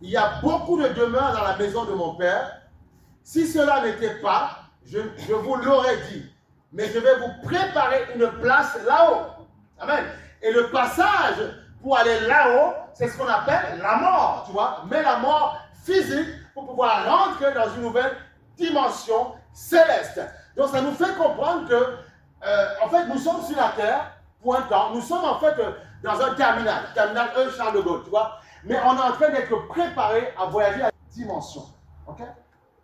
il y a beaucoup de demeures dans la maison de mon Père. Si cela n'était pas, je vous l'aurais dit. Mais je vais vous préparer une place là-haut. Amen. Et le passage pour aller là-haut, c'est ce qu'on appelle la mort, tu vois. Mais la mort physique pour pouvoir rentrer dans une nouvelle dimension céleste. Donc ça nous fait comprendre que, en fait, nous sommes sur la terre pour un temps. Nous sommes en fait dans un terminal 1 Charles de Gaulle, tu vois. Mais on est en train d'être préparé à voyager à une dimension. Ok?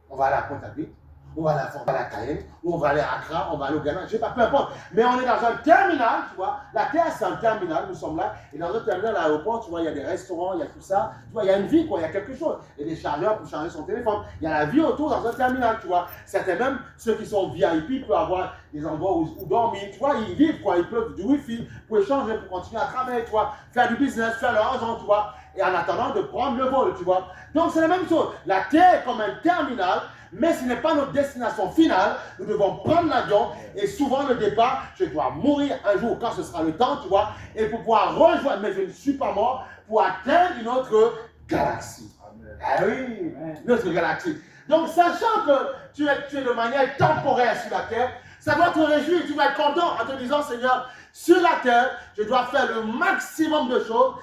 On va aller à Pointe-à-Pitre, on va aller à la Cayenne, on va aller à Accra, on va aller au Ghana, je ne sais pas, peu importe. Mais on est dans un terminal, tu vois. La Terre, c'est un terminal, nous sommes là. Et dans un terminal à l'aéroport, tu vois, il y a des restaurants, il y a tout ça. Tu vois, il y a une vie, quoi, il y a quelque chose. Il y a des chargeurs pour charger son téléphone. Il y a la vie autour dans un terminal, tu vois. Certains même, ceux qui sont VIP peuvent avoir des endroits où dormir, tu vois, ils vivent, quoi. Ils peuvent du wifi pour échanger, pour continuer à travailler, tu vois, faire du business, faire leur argent, tu vois. Et en attendant de prendre le vol, tu vois. Donc, c'est la même chose. La Terre est comme un terminal. Mais ce n'est pas notre destination finale. Nous devons prendre l'avion et souvent le départ, je dois mourir un jour quand ce sera le temps, tu vois, et pour pouvoir rejoindre, mais je ne suis pas mort, pour atteindre une autre galaxie. Amen. Ah oui, une autre galaxie. Donc, sachant que tu es de manière temporaire sur la terre, ça doit te réjouir, tu vas être content en te disant, Seigneur, sur la terre, je dois faire le maximum de choses.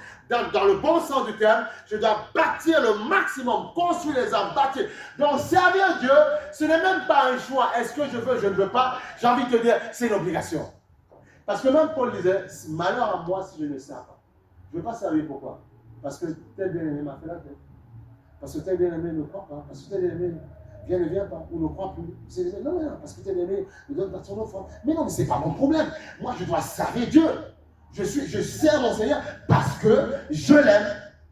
Dans le bon sens du terme, je dois bâtir le maximum, construire les âmes, bâtir. Donc, servir Dieu, ce n'est même pas un choix. Est-ce que je veux, je ne veux pas? J'ai envie de te dire, c'est une obligation. Parce que même Paul disait, malheur à moi si je ne sers pas. Je ne veux pas servir, pourquoi? Parce que tel bien-aimé m'a fait la tête. Parce que tel bien-aimé ne croit pas. Parce que tel bien-aimé ne vient pas ou ne croit plus. Non, parce que tel bien-aimé ne donne pas son offrande. Mais non, mais ce n'est pas mon problème. Moi, je dois servir Dieu. Je sers mon Seigneur parce que je l'aime.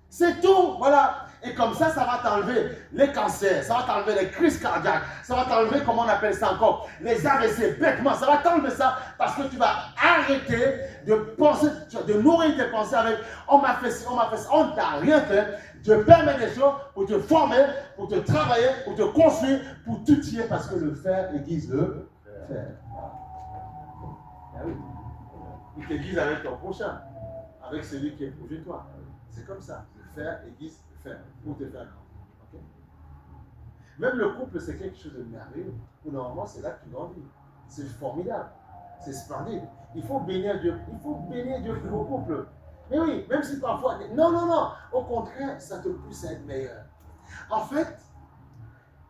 C'est tout, voilà. Et comme ça va t'enlever les cancers, ça va t'enlever les crises cardiaques, ça va t'enlever, comment on appelle ça encore, les AVC, bêtement, ça va t'enlever ça parce que tu vas arrêter de penser, de nourrir tes pensées avec on m'a fait ci, on m'a fait ça, on ne t'a rien fait. Dieu permet des choses pour te former, pour te travailler, pour te construire, pour tout y est parce que le fer aiguise le fer. Ah oui. Il t'aiguise avec ton prochain, avec celui qui est proche de toi. C'est comme ça. Le fer aiguise le fer pour te faire grand. Okay? Même le couple, c'est quelque chose de merveilleux. Normalement, c'est là que tu grandis. C'est formidable. C'est splendide. Il faut bénir Dieu. Il faut bénir Dieu pour vos couples. Mais oui, même si parfois... Non. Au contraire, ça te pousse à être meilleur. En fait,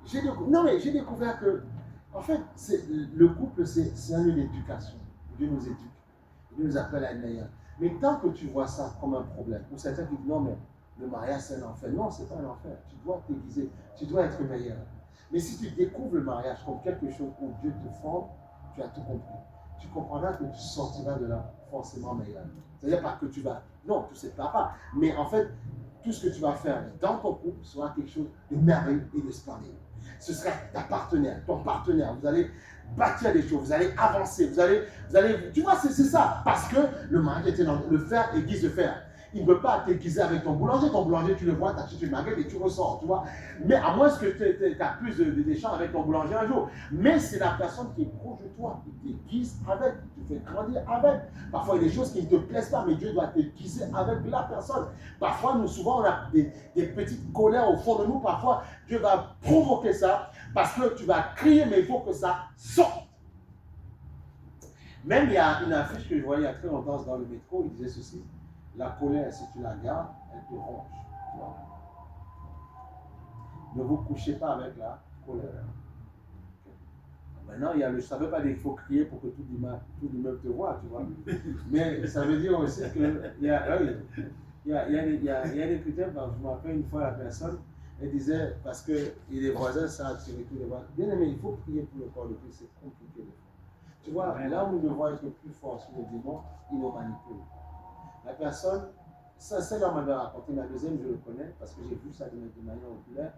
j'ai découvert que... En fait, le couple, c'est un lieu d'éducation. Dieu nous éduque. Dieu nous appelle à être meilleur. Mais tant que tu vois ça comme un problème, ou certains qui disent non, mais le mariage c'est un enfer. Non, c'est pas un enfer. Tu dois t'aiguiser, tu dois être meilleur. Mais si tu découvres le mariage comme quelque chose où Dieu te forme, tu as tout compris. Tu comprendras que tu sortiras de là forcément meilleur. C'est-à-dire pas que tu vas, non, tu ne sais pas. Mais en fait, tout ce que tu vas faire dans ton couple sera quelque chose de merveilleux et de splendide. Ce sera ta partenaire, ton partenaire. Vous allez bâtir des choses, vous allez avancer, vous allez, tu vois, c'est ça, parce que le mariage était dans le fer aiguise le fer. Il ne peut pas t'aiguiser avec ton boulanger, tu le vois, tu achètes une baguette et tu ressors, tu vois. Mais à moins que tu as plus d'échanges avec ton boulanger un jour. Mais c'est la personne qui est proche de toi, qui t'aiguise avec, qui te fait grandir avec. Parfois, il y a des choses qui ne te plaisent pas, mais Dieu doit t'aiguiser avec la personne. Parfois, souvent, on a des petites colères au fond de nous. Parfois, Dieu va provoquer ça parce que tu vas crier, mais il faut que ça sorte. Même il y a une affiche que je voyais il y a très longtemps dans le métro, il disait ceci. La colère, si tu la gardes, elle te ronge. Tu vois. Ne vous couchez pas avec la colère. Maintenant, ça ne veut pas dire qu'il faut crier pour que tout l'immeuble te voit, tu vois. Mais ça veut dire aussi qu'il y a des critères. Je me rappelle une fois la personne, elle disait, parce que les voisins, ça a attiré tous les voisins. Bien aimé, il faut prier pour le corps de Christ, c'est compliqué. Tu vois, là où nous devons être plus forts sur les démons, ils nous manipulent. La personne, ça m'avait raconté, la deuxième, je le connais, parce que j'ai vu ça de manière oculaire.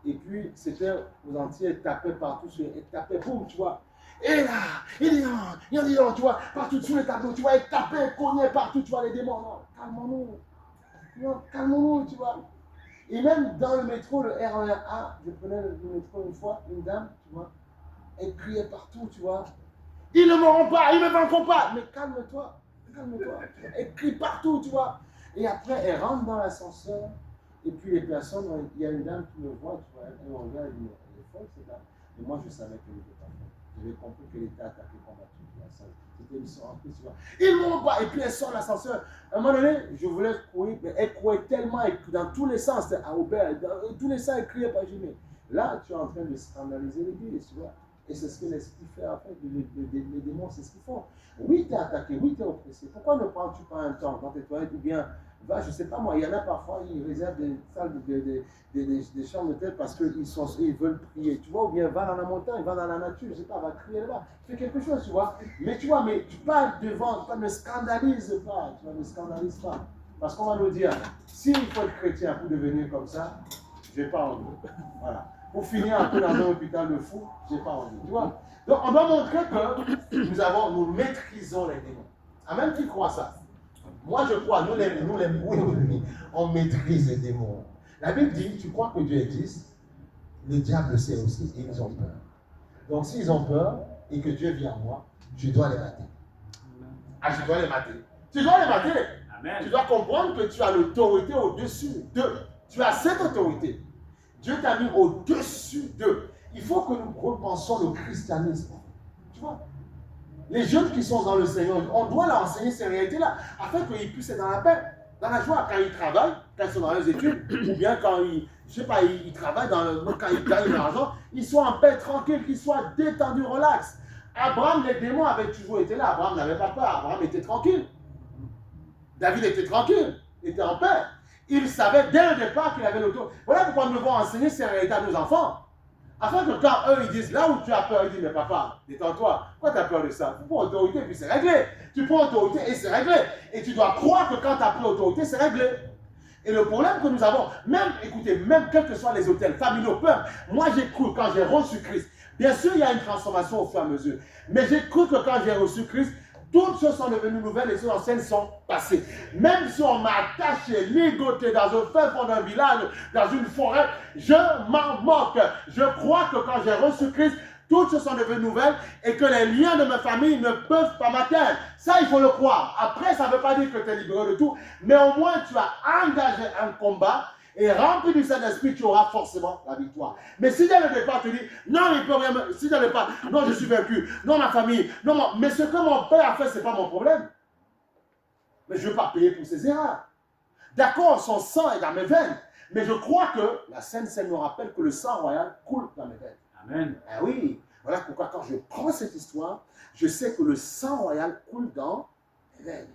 Et puis, c'était aux Antilles, elle tapait partout, elle tapait, boum, tu vois. Et là, il y a, tu vois, partout sur les tableaux, tu vois, elle tapait, elle cognait partout, tu vois, les démons. Non, calmons-nous, tu vois. Et même dans le métro, le RER-A, je prenais le métro une fois, une dame, tu vois, elle criait partout, tu vois. Ils ne m'auront pas, ils ne me vaincront pas. Mais calme-toi. Elle crie partout, tu vois. Et après, elle rentre dans l'ascenseur. Et puis les personnes, il y a une dame qui me voit, tu vois, elle me regarde, elle dit, elle est folle cette dame. Et moi, je savais qu'elle n'était pas folle. J'avais compris qu'elle était attaquée combattue. C'était une sorte, tu vois. Ils m'ont pas, et puis elle sort l'ascenseur. À un moment donné, je voulais courir, mais elle courait tellement dans tous les sens, à Aubert, dans tous les sens, elle criait pas jamais. Là, tu es en train de scandaliser l'église, tu vois. Et c'est ce que l'esprit fait après, les démons, c'est ce qu'ils font. Oui, tu es attaqué, oui, tu es oppressé. Pourquoi ne prends-tu pas un temps dans tes toilettes ou bien va, je ne sais pas moi, il y en a parfois, ils réservent des salles, des chambres d'hôtel parce qu'ils veulent prier, tu vois, ou bien va dans la montagne, va dans la nature, je ne sais pas, va crier là-bas, fais quelque chose, tu vois. Mais tu vois, mais tu parles devant, ne scandalise pas, tu vois, ne scandalise pas. Parce qu'on va nous dire, s'il faut être chrétien pour devenir comme ça, je n'ai pas envie. Voilà. Pour finir un peu dans un hôpital de fou, je n'ai pas envie. Tu vois? Donc on doit montrer que nous maîtrisons les démons. Amen, qui croit ça? Moi je crois, oui, on maîtrise les démons. La Bible dit, tu crois que Dieu existe? Le diable le sait aussi et ils ont peur. Donc s'ils ont peur et que Dieu vient à moi, je dois les mater. Ah, je dois les mater. Tu dois les mater. Amen. Tu dois comprendre que tu as l'autorité au-dessus d'eux. Tu as cette autorité. Dieu t'a mis au-dessus d'eux. Il faut que nous repensions le christianisme. Tu vois? Les jeunes qui sont dans le Seigneur, on doit leur enseigner ces réalités-là, afin qu'ils puissent être dans la paix, dans la joie, quand ils travaillent, quand ils sont dans les études, ou bien quand ils, je sais pas, ils travaillent, quand ils gagnent de l'argent, ils soient en paix, tranquilles, qu'ils soient détendus, relax. Abraham, les démons avaient toujours été là. Abraham n'avait pas peur, Abraham était tranquille. David était tranquille, était en paix. Il savait dès le départ qu'il avait l'autorité. Voilà pourquoi nous devons enseigner ces réalités à nos enfants. Afin que quand eux ils disent là où tu as peur, ils disent mais papa, détends-toi, pourquoi tu as peur de ça? Tu prends autorité puis c'est réglé. Tu prends autorité et c'est réglé. Et tu dois croire que quand tu as pris autorité, c'est réglé. Et le problème que nous avons, même, écoutez, même quels que soient les hôtels familiaux, peu, moi j'ai cru quand j'ai reçu Christ, bien sûr il y a une transformation au fur et à mesure, mais j'ai cru que quand j'ai reçu Christ, toutes choses sont devenues nouvelles et les choses anciennes sont passées. Même si on m'a attaché, ligoté dans un fin fond d'un village, dans une forêt, je m'en moque. Je crois que quand j'ai reçu Christ, toutes choses sont devenues nouvelles et que les liens de ma famille ne peuvent pas m'atteindre. Ça, il faut le croire. Après, ça ne veut pas dire que tu es libéré de tout, mais au moins tu as engagé un combat et rempli du Saint-Esprit, tu auras forcément la victoire. Mais si dès le départ tu dis, non, il peut rien, si dès le départ, non, je suis vaincu, non, ma famille, non, mais ce que mon père a fait, ce n'est pas mon problème. Mais je ne veux pas payer pour ses erreurs. D'accord, son sang est dans mes veines, mais je crois que la Sainte Seine me rappelle que le sang royal coule dans mes veines. Amen. Ah oui, voilà pourquoi quand je prends cette histoire, je sais que le sang royal coule dans mes veines.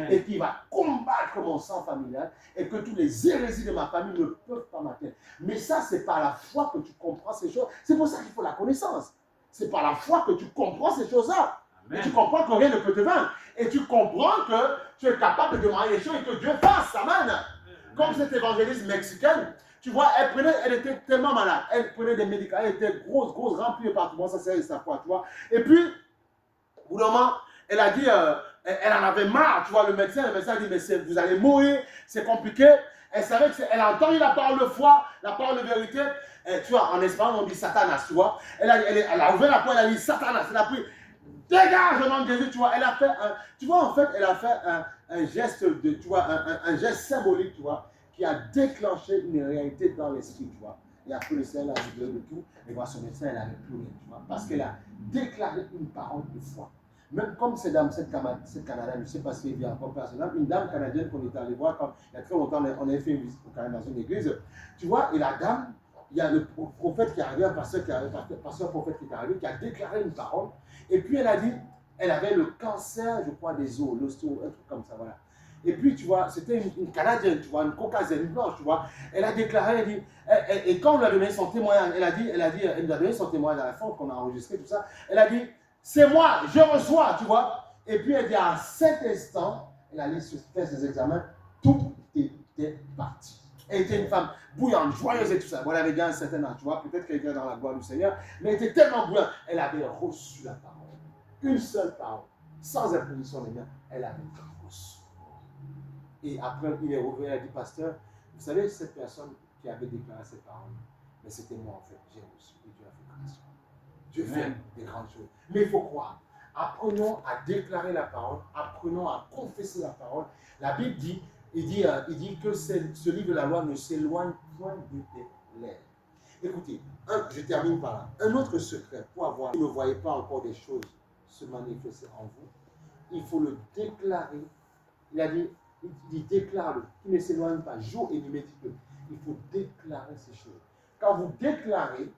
Et qui va combattre mon sang familial et que tous les hérésies de ma famille ne peuvent pas m'atteindre. Mais ça, c'est par la foi que tu comprends ces choses. C'est pour ça qu'il faut la connaissance. C'est par la foi que tu comprends ces choses-là. Et tu comprends que rien ne peut te vaincre. Et tu comprends que tu es capable de demander les choses et que Dieu fasse. Amen. Comme cette évangéliste mexicaine, tu vois, elle était tellement malade. Elle prenait des médicaments, elle était grosse, remplie partout. Bon, ça c'est sa foi, tu vois. Et puis, au bout d'un moment, elle a dit, elle en avait marre, tu vois, le médecin a dit, mais vous allez mourir, c'est compliqué. Elle savait qu'elle a entendu la parole de foi, la parole de vérité. Et, tu vois, en espagnol, on dit Satanas, tu vois. Elle a ouvert la porte, elle a dit Satanas, elle a pris, dégage, au nom de Jésus, tu vois. Elle a fait tu vois, en fait, elle a fait un geste, tu vois, un geste symbolique, tu vois, qui a déclenché une réalité dans l'esprit, tu vois. Et après le Seigneur a libéré de tout, et voir son médecin, elle n'avait plus rien, tu vois, parce qu'elle a déclaré une parole de foi. Même comme cette dame, cette Canadienne, je ne sais pas si elle vient encore personnellement, une dame canadienne qu'on était allé voir quand il y a très longtemps, on avait fait une visite au Canada dans une église, tu vois, et la dame, il y a le prophète qui est arrivé, un pasteur prophète qui est arrivé, qui a déclaré une parole, et puis elle a dit, elle avait le cancer, je crois, des os, l'osteo, un truc comme ça, voilà. Et puis, tu vois, c'était une Canadienne, tu vois, une caucasienne, une blanche, tu vois. Elle a déclaré, elle dit, et quand on lui a donné son témoignage, elle nous a donné son témoignage à la fin, qu'on a enregistré, tout ça, elle a dit, c'est moi, je reçois, tu vois. Et puis, elle dit, à cet instant, elle allait faire ses examens, tout était parti. Elle était une femme bouillante, joyeuse et tout ça. Bon, elle avait bien un certain âge, tu vois, peut-être qu'elle était dans la gloire du Seigneur, mais elle était tellement bouillante, elle avait reçu la parole. Une seule parole, sans imposition des mains, elle avait reçu. Et après, il est revenu, il a dit, pasteur, vous savez, cette personne qui avait déclaré cette parole, mais c'était moi en fait, j'ai reçu, et Dieu a fait grâce. Dieu fait des grandes choses. Mais il faut croire. Apprenons à déclarer la parole, apprenons à confesser la parole. La Bible dit, Il dit que ce livre de la loi ne s'éloigne point de tes lèvres. Écoutez, je termine par là. Un autre secret pour avoir, vous ne voyez pas encore des choses se manifester en vous, il faut le déclarer. Il a dit, il déclare-le, qui ne s'éloigne pas, jour et nuit, médite-le. Il faut déclarer ces choses. Quand vous déclarez,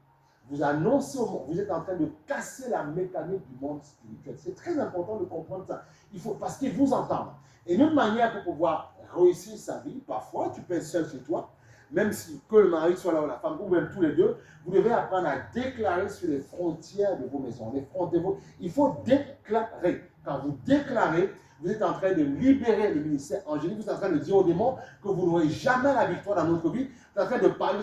vous annoncez au monde, vous êtes en train de casser la mécanique du monde spirituel. C'est très important de comprendre ça. Il faut, parce qu'ils vous entendent. Et une autre pour pouvoir réussir sa vie, parfois, tu peux être seul chez toi, même si que le mari soit là ou la femme, ou même tous les deux, vous devez apprendre à déclarer sur les frontières de vos maisons. Il faut déclarer. Quand vous déclarez, vous êtes en train de libérer le ministère angélique, vous êtes en train de dire aux démons que vous n'aurez jamais la victoire dans notre vie. Vous êtes en train de parler,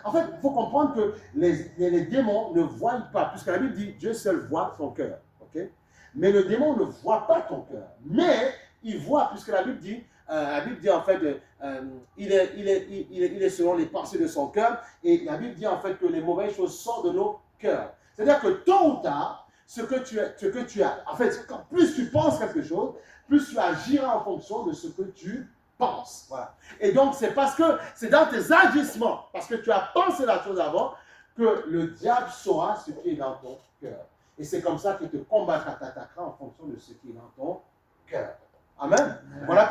En fait, il faut comprendre que les démons ne voient pas, puisque la Bible dit Dieu seul voit ton cœur. Okay? Mais le démon ne voit pas ton cœur. Mais il voit, puisque la Bible dit en fait, il est selon les pensées de son cœur. Et la Bible dit en fait que les mauvaises choses sortent de nos cœurs. C'est-à-dire que tôt ou tard, ce que tu as, en fait, plus tu penses quelque chose, plus tu agiras en fonction de ce que tu penses. Voilà. Et donc, c'est parce que c'est dans tes agissements, parce que tu as pensé la chose avant, que le diable saura ce qui est dans ton cœur. Et c'est comme ça qu'il te combattra, t'attaquera en fonction de ce qui est dans ton cœur. Amen. Voilà.